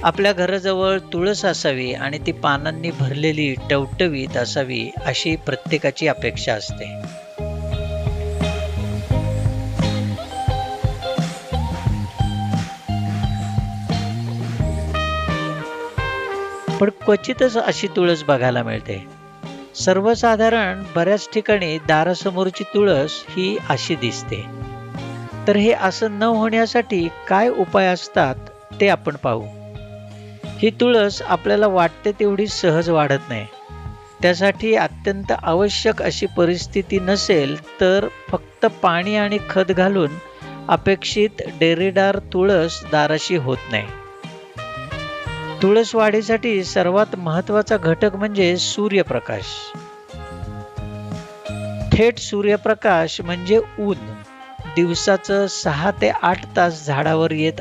आपल्या घराजवळ तुळस असावी आणि ती पानांनी भरलेली टवटवीत असावी अशी प्रत्येकाची अपेक्षा असते. पण क्वचितच अशी तुळस बघायला मिळते. सर्वसाधारण बऱ्याच ठिकाणी दारासमोरची तुळस ही अशी दिसते. तर हे असं न होण्यासाठी काय उपाय असतात ते आपण पाहू. ही तुळस आपल्याला वाटते तेवढी सहज वाढत नाही. त्यासाठी अत्यंत आवश्यक अशी परिस्थिती नसेल तर फक्त पाणी आणि खत घालून अपेक्षित डेरेदार तुळस दाराशी होत नाही. तुळस वाढीसाठी सर्वात महत्त्वाचा घटक म्हणजे सूर्यप्रकाश. थेट सूर्यप्रकाश म्हणजे ऊन दिवसाचं 6 ते 8 तास झाडावर येत